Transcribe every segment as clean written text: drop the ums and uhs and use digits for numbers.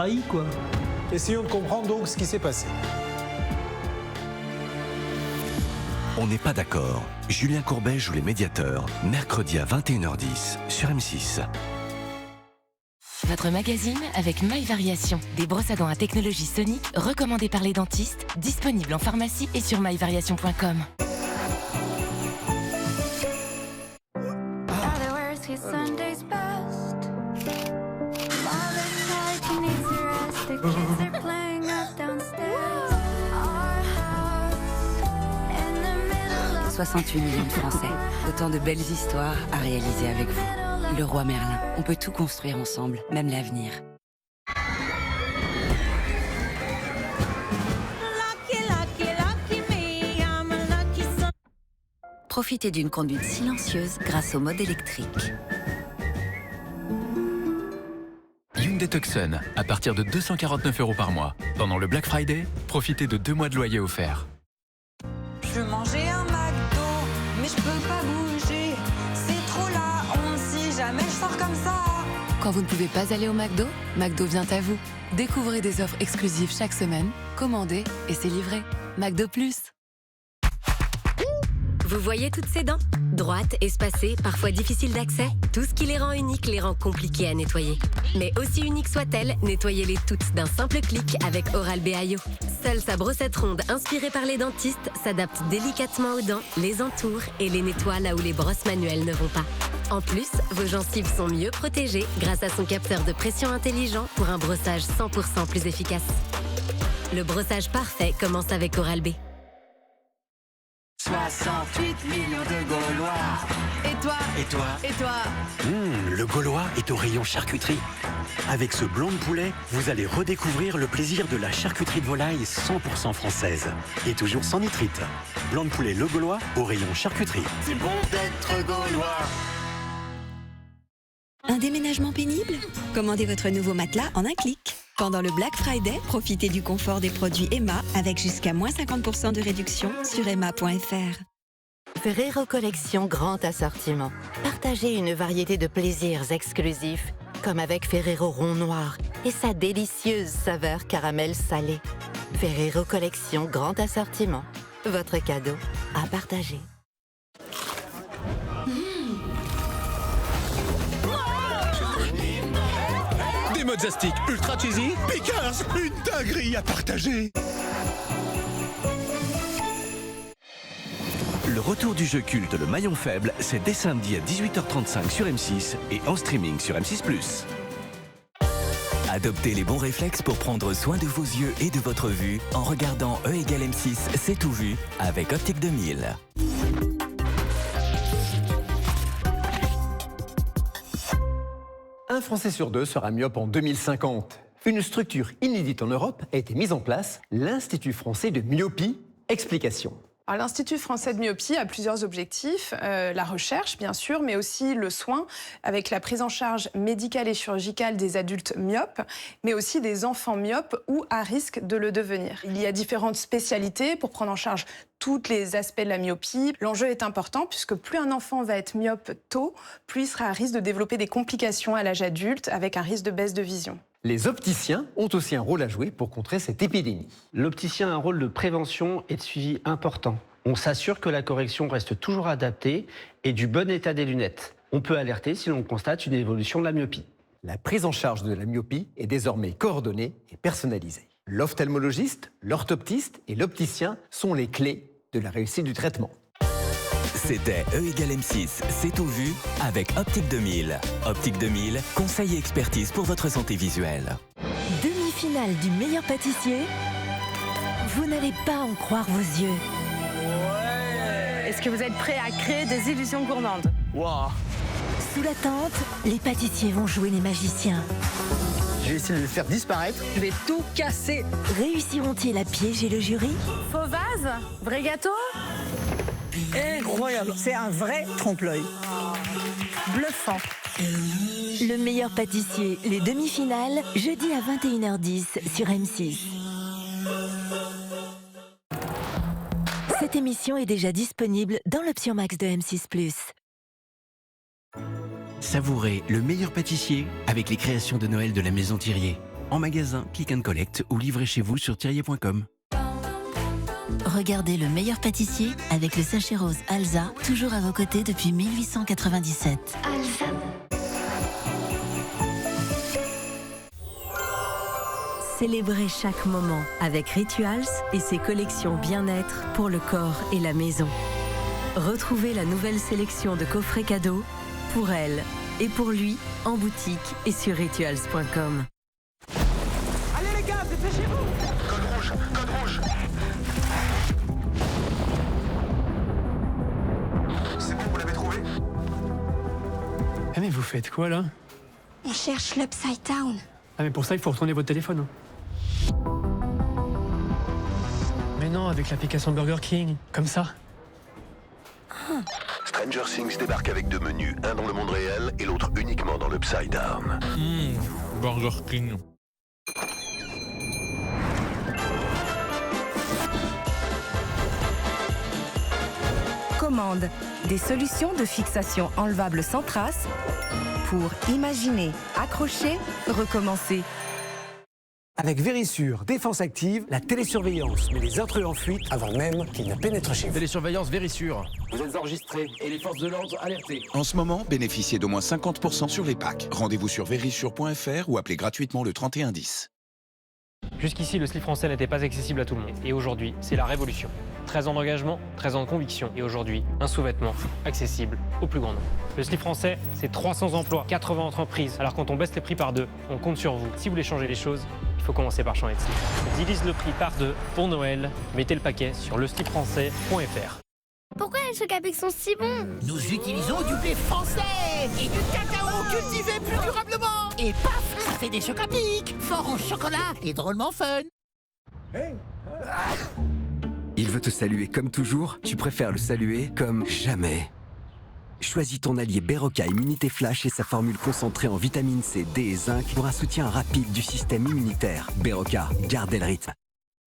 Aïe, quoi. Essayons de comprendre donc ce qui s'est passé. On n'est pas d'accord. Julien Courbet joue les médiateurs, mercredi à 21h10 sur M6. Votre magazine avec My Variation. Des brosses à dents à technologie sonique recommandées par les dentistes, disponibles en pharmacie et sur myvariation.com. « 68 millions de Français. Autant de belles histoires à réaliser avec vous. Le Roi Merlin. On peut tout construire ensemble, même l'avenir. Profitez d'une conduite silencieuse grâce au mode électrique. Hyundai Tucson, à partir de 249 € par mois. Pendant le Black Friday, profitez de 2 mois de loyer offerts. Je veux manger un McDo, mais je peux pas bouger. C'est trop la honte si jamais je sors comme ça. Quand vous ne pouvez pas aller au McDo, McDo vient à vous. Découvrez des offres exclusives chaque semaine, commandez et c'est livré. McDo Plus. Vous voyez toutes ces dents? Droites, espacées, parfois difficiles d'accès. Tout ce qui les rend uniques les rend compliquées à nettoyer. Mais aussi uniques soient-elles, nettoyez-les toutes d'un simple clic avec Oral-B IO. Seule sa brossette ronde inspirée par les dentistes s'adapte délicatement aux dents, les entoure et les nettoie là où les brosses manuelles ne vont pas. En plus, vos gencives sont mieux protégées grâce à son capteur de pression intelligent pour un brossage 100% plus efficace. Le brossage parfait commence avec Oral-B. 68 millions de Gaulois. Et toi? Et toi? Et toi? Le Gaulois est au rayon charcuterie. Avec ce blanc de poulet, vous allez redécouvrir le plaisir de la charcuterie de volaille 100% française. Et toujours sans nitrite. Blanc de poulet Le Gaulois au rayon charcuterie. C'est bon d'être Gaulois. Un déménagement pénible? Commandez votre nouveau matelas en un clic. Pendant le Black Friday, profitez du confort des produits Emma avec jusqu'à moins 50% de réduction sur emma.fr. Ferrero Collection Grand Assortiment. Partagez une variété de plaisirs exclusifs, comme avec Ferrero Rond Noir et sa délicieuse saveur caramel salé. Ferrero Collection Grand Assortiment. Votre cadeau à partager. Des mozzastiques ultra cheesy. Pickers, une dinguerie à partager. Le retour du jeu culte Le Maillon Faible, c'est dès samedi à 18h35 sur M6 et en streaming sur M6+. Adoptez les bons réflexes pour prendre soin de vos yeux et de votre vue en regardant E égale M6, c'est tout vu avec Optique 2000. Un Français sur deux sera myope en 2050. Une structure inédite en Europe a été mise en place, l'Institut français de myopie. Explication. Alors, l'Institut français de myopie a plusieurs objectifs, la recherche bien sûr, mais aussi le soin avec la prise en charge médicale et chirurgicale des adultes myopes, mais aussi des enfants myopes ou à risque de le devenir. Il y a différentes spécialités pour prendre en charge tous les aspects de la myopie. L'enjeu est important puisque plus un enfant va être myope tôt, plus il sera à risque de développer des complications à l'âge adulte avec un risque de baisse de vision. Les opticiens ont aussi un rôle à jouer pour contrer cette épidémie. L'opticien a un rôle de prévention et de suivi important. On s'assure que la correction reste toujours adaptée et du bon état des lunettes. On peut alerter si l'on constate une évolution de la myopie. La prise en charge de la myopie est désormais coordonnée et personnalisée. L'ophtalmologiste, l'orthoptiste et l'opticien sont les clés de la réussite du traitement. C'était E égale M6, c'est tout vu avec Optique 2000. Optique 2000, conseil et expertise pour votre santé visuelle. Demi-finale du meilleur pâtissier. Vous n'allez pas en croire vos yeux. Est-ce que vous êtes prêts à créer des illusions gourmandes? Sous la tente, les pâtissiers vont jouer les magiciens. Je vais essayer de le faire disparaître. Je vais tout casser. Réussiront-ils à piéger le jury? Faux vase? Vrai gâteau? Incroyable, c'est un vrai trompe-l'œil. Bluffant. Le meilleur pâtissier, les demi-finales, jeudi à 21h10 sur M6. Cette émission est déjà disponible dans l'option Max de M6+. Savourez le meilleur pâtissier avec les créations de Noël de la Maison Thirier. En magasin, click and collect ou livré chez vous sur thirier.com. Regardez le meilleur pâtissier avec le sachet rose Alza, toujours à vos côtés depuis 1897. Alza. Célébrez chaque moment avec Rituals et ses collections bien-être pour le corps et la maison. Retrouvez la nouvelle sélection de coffrets cadeaux pour elle et pour lui en boutique et sur rituals.com. Allez les gars, dépêchez-vous! Code rouge, code rouge. C'est bon, vous l'avez trouvé? Ah mais vous faites quoi là? On cherche l'Upside Down. Ah mais pour ça il faut retourner votre téléphone. Mais non, avec l'application Burger King, comme ça. Stranger Things débarque avec 2 menus, un dans le monde réel et l'autre uniquement dans l'Upside Down. Burger King. Commande, des solutions de fixation enlevables sans trace pour imaginer, accrocher, recommencer. Avec Vérissure, défense active, la télésurveillance met les intrus en fuite avant même qu'ils ne pénètrent chez vous. Télésurveillance Vérissure. Vous êtes enregistrés et les forces de l'ordre alertées. En ce moment, bénéficiez d'au moins 50% sur les packs. Rendez-vous sur vérissure.fr ou appelez gratuitement le 3110. Jusqu'ici, le slip français n'était pas accessible à tout le monde. Et aujourd'hui, c'est la révolution. 13 ans d'engagement, 13 ans de conviction. Et aujourd'hui, un sous-vêtement accessible au plus grand nombre. Le slip français, c'est 300 emplois, 80 entreprises. Alors quand on baisse les prix par 2, on compte sur vous. Si vous voulez changer les choses, il faut commencer par changer de slip. On divise le prix par 2 pour Noël. Mettez le paquet sur leslipfrançais.fr. Pourquoi les chocs à pic sont si bons? Nous utilisons du blé français et du cacao cultivé plus durablement. Et paf, ça fait des chocs à pic, fort en chocolat et drôlement fun. Il veut te saluer comme toujours, tu préfères le saluer comme jamais. Choisis ton allié Berocca Immunité Flash et sa formule concentrée en vitamine C, D et zinc pour un soutien rapide du système immunitaire. Berocca, gardez le rythme.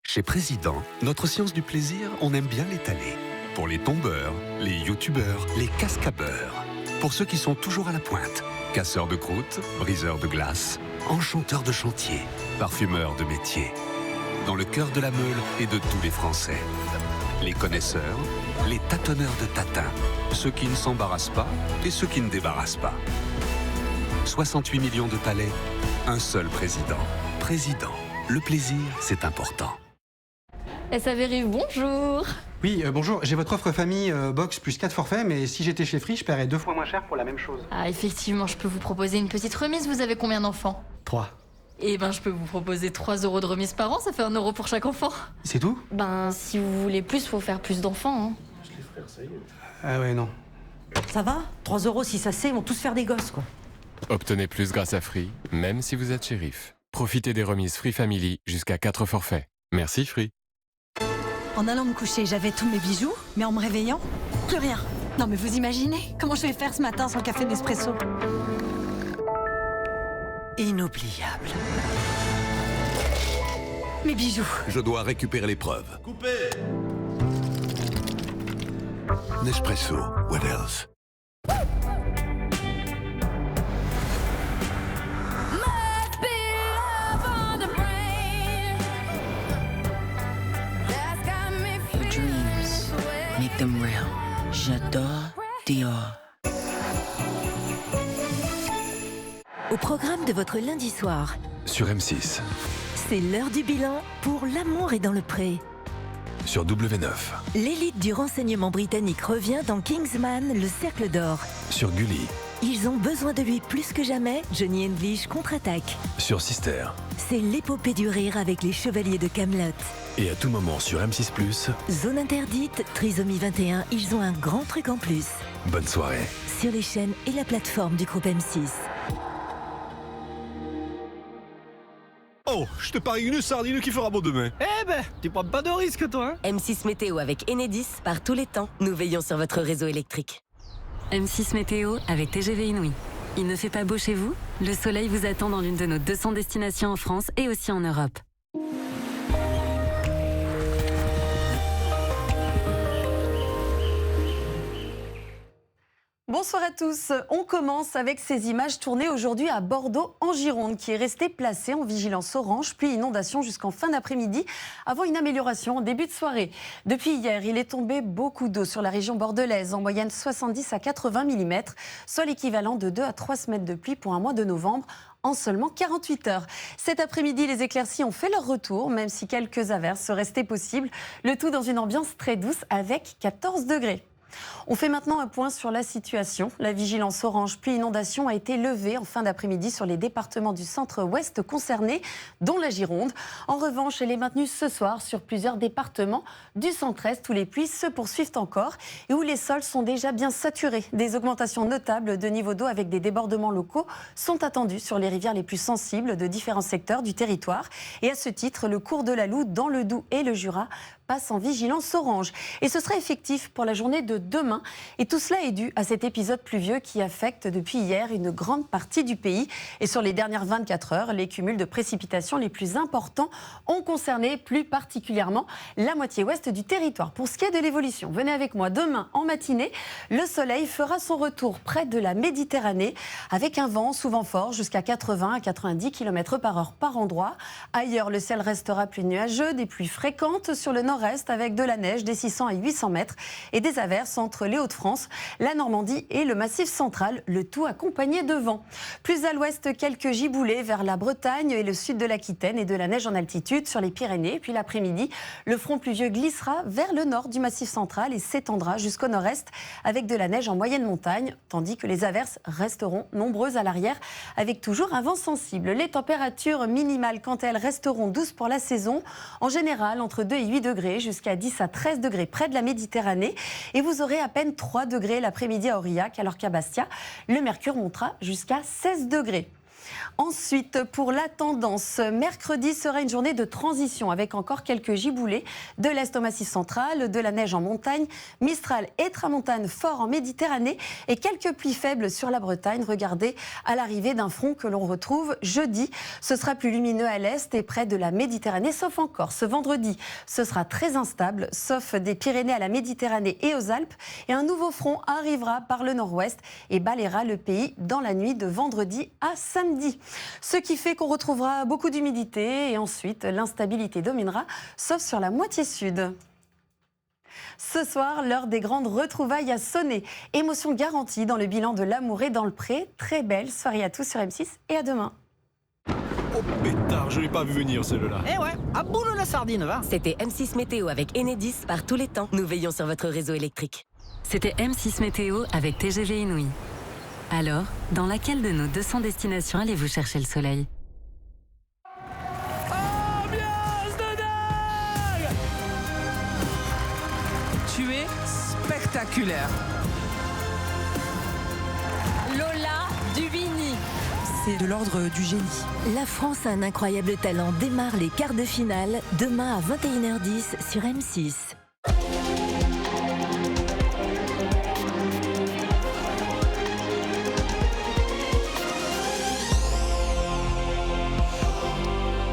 Chez Président, notre science du plaisir, on aime bien l'étaler. Pour les tombeurs, les youtubeurs, les casques à beurre. Pour ceux qui sont toujours à la pointe. Casseurs de croûtes, briseurs de glace, enchanteurs de chantier, parfumeurs de métier. Dans le cœur de la Meule et de tous les Français. Les connaisseurs, les tâtonneurs de tatins. Ceux qui ne s'embarrassent pas et ceux qui ne débarrassent pas. 68 millions de palais, un seul président. Président, le plaisir, c'est important. SAV bonjour. Oui, bonjour. J'ai votre offre famille box plus 4 forfaits, mais si j'étais chez Free, je paierais 2 fois moins cher pour la même chose. Ah, effectivement, je peux vous proposer une petite remise. Vous avez combien d'enfants? 3. Eh ben, je peux vous proposer 3 € de remise par an. Ça fait 1 € pour chaque enfant. C'est tout? Ben, si vous voulez plus, faut faire plus d'enfants. Hein. Ah ouais, non. Ça va? 3 € si ça c'est, ils vont tous faire des gosses, quoi. Obtenez plus grâce à Free, même si vous êtes shérif. Profitez des remises Free Family jusqu'à 4 forfaits. Merci Free. En allant me coucher, j'avais tous mes bijoux, mais en me réveillant, plus rien. Non mais vous imaginez comment je vais faire ce matin sans café Nespresso? Inoubliable. Mes bijoux. Je dois récupérer les preuves. Coupé. Nespresso, what else? Your dreams, make them real. J'adore Dior. Au programme de votre lundi soir, Sur M6, c'est l'heure du bilan pour L'amour est dans le pré. sur W9, L'élite du renseignement britannique revient dans Kingsman, le cercle d'or. sur Gulli, Ils ont besoin de lui plus que jamais, Johnny English contre-attaque. sur Sister C'est l'épopée du rire avec les chevaliers de Camelot. et à tout moment sur M6+. Zone interdite, Trisomie 21, ils ont un grand truc en plus. Bonne soirée. Sur les chaînes et la plateforme du groupe M6. Oh, je te parie une sardine qui fera beau demain. Eh ben, tu prends pas de risque, toi, hein? M6 Météo avec Enedis, par tous les temps, nous veillons sur votre réseau électrique. M6 Météo avec TGV Inouï. Il ne fait pas beau chez vous? Le soleil vous attend dans l'une de nos 200 destinations en France et aussi en Europe. Bonsoir à tous. On commence avec ces images tournées aujourd'hui à Bordeaux, en Gironde, qui est resté placé en vigilance orange, puis inondation jusqu'en fin d'après-midi, avant une amélioration en début de soirée. Depuis hier, il est tombé beaucoup d'eau sur la région bordelaise, en moyenne 70 à 80 mm, soit l'équivalent de 2 à 3 semaines de pluie pour un mois de novembre, en seulement 48 heures. Cet après-midi, les éclaircies ont fait leur retour, même si quelques averses restaient possibles, le tout dans une ambiance très douce avec 14 degrés. On fait maintenant un point sur la situation. La vigilance orange pluie inondation a été levée en fin d'après-midi sur les départements du centre-ouest concernés, dont la Gironde. En revanche, elle est maintenue ce soir sur plusieurs départements du centre-est où les pluies se poursuivent encore et où les sols sont déjà bien saturés. Des augmentations notables de niveau d'eau avec des débordements locaux sont attendues sur les rivières les plus sensibles de différents secteurs du territoire. Et à ce titre, le cours de la Loue dans le Doubs et le Jura passe en vigilance orange. Et ce sera effectif pour la journée de demain. Et tout cela est dû à cet épisode pluvieux qui affecte depuis hier une grande partie du pays. Et sur les dernières 24 heures, les cumuls de précipitations les plus importants ont concerné plus particulièrement la moitié ouest du territoire. Pour ce qui est de l'évolution, venez avec moi. Demain, en matinée, le soleil fera son retour près de la Méditerranée avec un vent souvent fort jusqu'à 80 à 90 km/h par endroit. Ailleurs, le ciel restera plus nuageux, des pluies fréquentes sur le nord-est avec de la neige des 600 à 800 mètres et des averses entre les Hauts-de-France, la Normandie et le Massif central, le tout accompagné de vent. Plus à l'ouest, quelques giboulées vers la Bretagne et le sud de l'Aquitaine et de la neige en altitude sur les Pyrénées. Puis l'après-midi, le front pluvieux glissera vers le nord du Massif central et s'étendra jusqu'au nord-est avec de la neige en moyenne montagne, tandis que les averses resteront nombreuses à l'arrière avec toujours un vent sensible. Les températures minimales, quant à elles, resteront douces pour la saison, en général entre 2 et 8 degrés, jusqu'à 10 à 13 degrés près de la Méditerranée. Et vous aurez à peine 3 degrés l'après-midi à Aurillac, alors qu'à Bastia, le mercure montera jusqu'à 16 degrés. Ensuite, pour la tendance, mercredi sera une journée de transition avec encore quelques giboulées de l'est au Massif central, de la neige en montagne, Mistral et Tramontane fort en Méditerranée et quelques pluies faibles sur la Bretagne. Regardez à l'arrivée d'un front que l'on retrouve jeudi. Ce sera plus lumineux à l'est et près de la Méditerranée, sauf en Corse. Ce vendredi, ce sera très instable, sauf des Pyrénées à la Méditerranée et aux Alpes. Et un nouveau front arrivera par le nord-ouest et balayera le pays dans la nuit de vendredi à samedi. Ce qui fait qu'on retrouvera beaucoup d'humidité et ensuite l'instabilité dominera, sauf sur la moitié sud. Ce soir, l'heure des grandes retrouvailles a sonné. Émotion garantie dans le bilan de l'amour et dans le pré. Très belle soirée à tous sur M6 et à demain. Oh pétard, je l'ai pas vu venir celle-là. Eh ouais, à boule la sardine, va. C'était M6 Météo avec Enedis par tous les temps. Nous veillons sur votre réseau électrique. C'était M6 Météo avec TGV Inouï. Alors, dans laquelle de nos 200 destinations allez-vous chercher le soleil? Ambiance de dingue! Tu es spectaculaire. Lola Duvigny. C'est de l'ordre du génie. La France a un incroyable talent. Démarre les quarts de finale demain à 21h10 sur M6.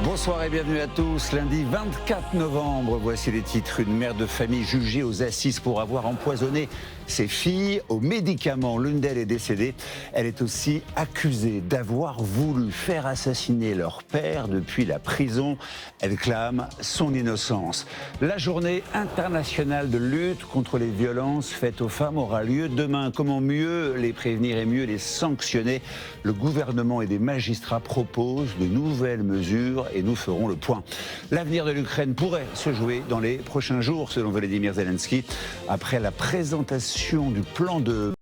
Bonsoir et bienvenue à tous. Lundi 24 novembre, voici les titres. Une mère de famille jugée aux assises pour avoir empoisonné ses filles aux médicaments. L'une d'elles est décédée. Elle est aussi accusée d'avoir voulu faire assassiner leur père depuis la prison. Elle clame son innocence. La journée internationale de lutte contre les violences faites aux femmes aura lieu demain. Comment mieux les prévenir et mieux les sanctionner? Le gouvernement et des magistrats proposent de nouvelles mesures et nous ferons le point. L'avenir de l'Ukraine pourrait se jouer dans les prochains jours, selon Volodymyr Zelensky, après la présentation du plan de